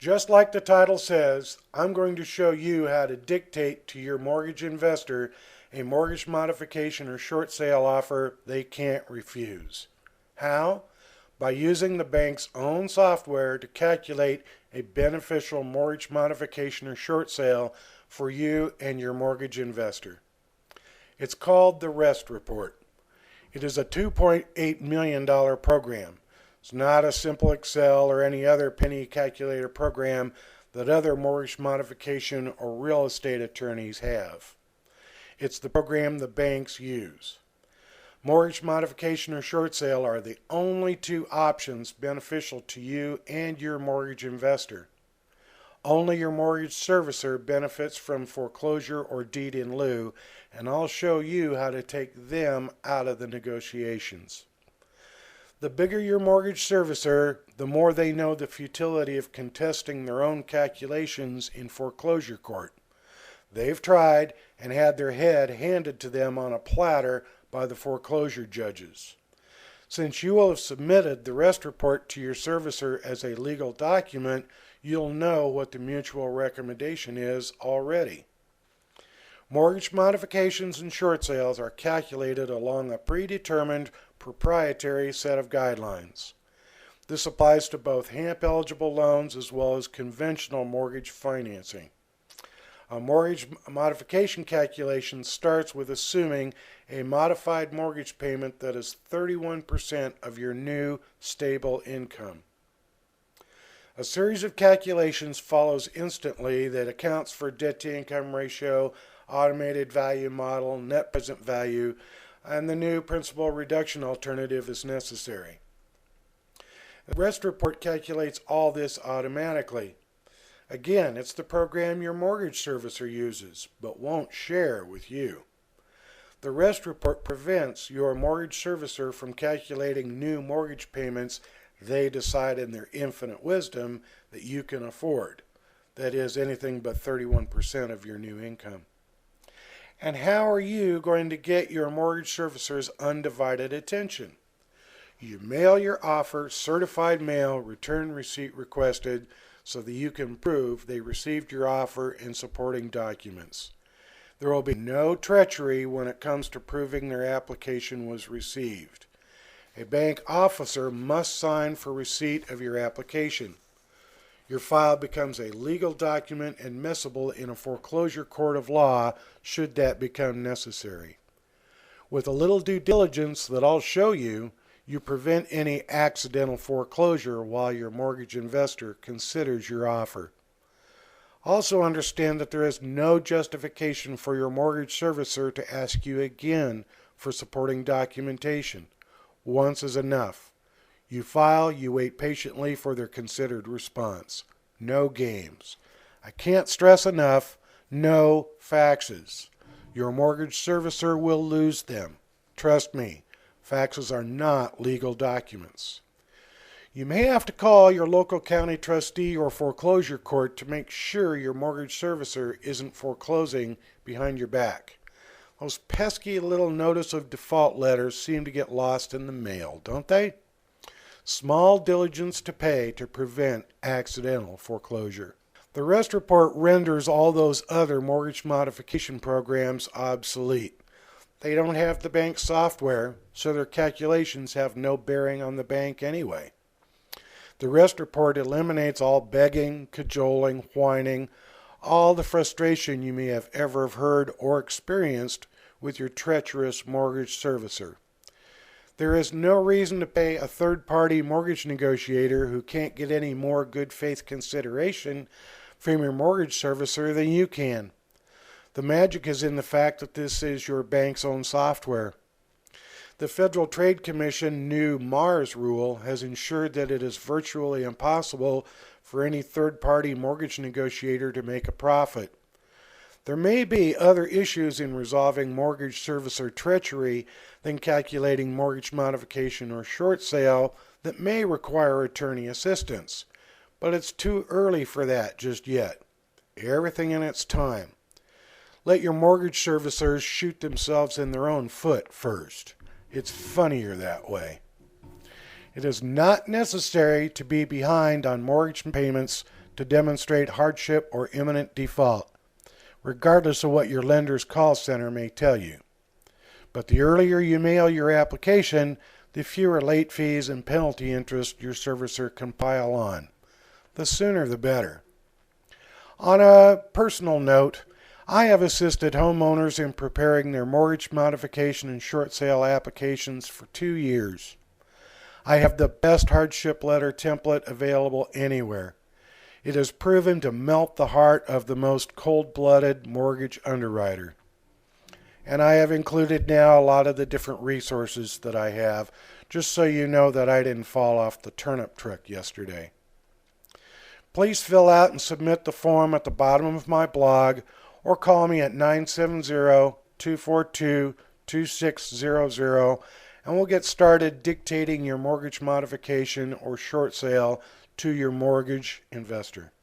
Just like the title says, I'm going to show you how to dictate to your mortgage investor a mortgage modification or short sale offer they can't refuse. How? By using the bank's own software to calculate a beneficial mortgage modification or short sale for you and your mortgage investor. It's called the REST report. It is a $2.8 million program. It's not a simple Excel or any other penny calculator program that other mortgage modification or real estate attorneys have. It's the program the banks use. Mortgage modification or short sale are the only two options beneficial to you and your mortgage investor. Only your mortgage servicer benefits from foreclosure or deed in lieu, and I'll show you how to take them out of the negotiations. The bigger your mortgage servicer, the more they know the futility of contesting their own calculations in foreclosure court. They've tried and had their head handed to them on a platter by the foreclosure judges. Since you will have submitted the REST report to your servicer as a legal document, you'll know what the mutual recommendation is already. Mortgage modifications and short sales are calculated along a predetermined proprietary set of guidelines. This applies to both HAMP-eligible loans as well as conventional mortgage financing. A mortgage modification calculation starts with assuming a modified mortgage payment that is 31% of your new stable income. A series of calculations follows instantly that accounts for debt-to-income ratio, automated value model, net present value, and the new principal reduction alternative is necessary. The REST report calculates all this automatically. Again, it's the program your mortgage servicer uses, but won't share with you. The REST report prevents your mortgage servicer from calculating new mortgage payments they decide in their infinite wisdom that you can afford. That is, anything but 31% of your new income. And how are you going to get your mortgage servicer's undivided attention? You mail your offer, certified mail, return receipt requested, so that you can prove they received your offer and supporting documents. There will be no treachery when it comes to proving their application was received. A bank officer must sign for receipt of your application. Your file becomes a legal document admissible in a foreclosure court of law should that become necessary. With a little due diligence that I'll show you, you prevent any accidental foreclosure while your mortgage investor considers your offer. Also understand that there is no justification for your mortgage servicer to ask you again for supporting documentation. Once is enough. You file, you wait patiently for their considered response. No games. I can't stress enough, no faxes. Your mortgage servicer will lose them. Trust me, faxes are not legal documents. You may have to call your local county trustee or foreclosure court to make sure your mortgage servicer isn't foreclosing behind your back. Those pesky little notice of default letters seem to get lost in the mail, don't they? Small diligence to pay to prevent accidental foreclosure. The REST report renders all those other mortgage modification programs obsolete. They don't have the bank software, so their calculations have no bearing on the bank anyway. The REST report eliminates all begging, cajoling, whining, all the frustration you may have ever heard or experienced with your treacherous mortgage servicer. There is no reason to pay a third-party mortgage negotiator who can't get any more good faith consideration from your mortgage servicer than you can. The magic is in the fact that this is your bank's own software. The Federal Trade Commission new MARS rule has ensured that it is virtually impossible for any third-party mortgage negotiator to make a profit. There may be other issues in resolving mortgage servicer treachery than calculating mortgage modification or short sale that may require attorney assistance, but it's too early for that just yet. Everything in its time. Let your mortgage servicers shoot themselves in their own foot first. It's funnier that way. It is not necessary to be behind on mortgage payments to demonstrate hardship or imminent default, regardless of what your lender's call center may tell you. But the earlier you mail your application, the fewer late fees and penalty interest your servicer can pile on. The sooner the better. On a personal note, I have assisted homeowners in preparing their mortgage modification and short sale applications for 2 years. I have the best hardship letter template available anywhere. It has proven to melt the heart of the most cold-blooded mortgage underwriter. And I have included now a lot of the different resources that I have, just so you know that I didn't fall off the turnip truck yesterday. Please fill out and submit the form at the bottom of my blog or call me at 970-242-2600 and we'll get started dictating your mortgage modification or short sale to your mortgage investor.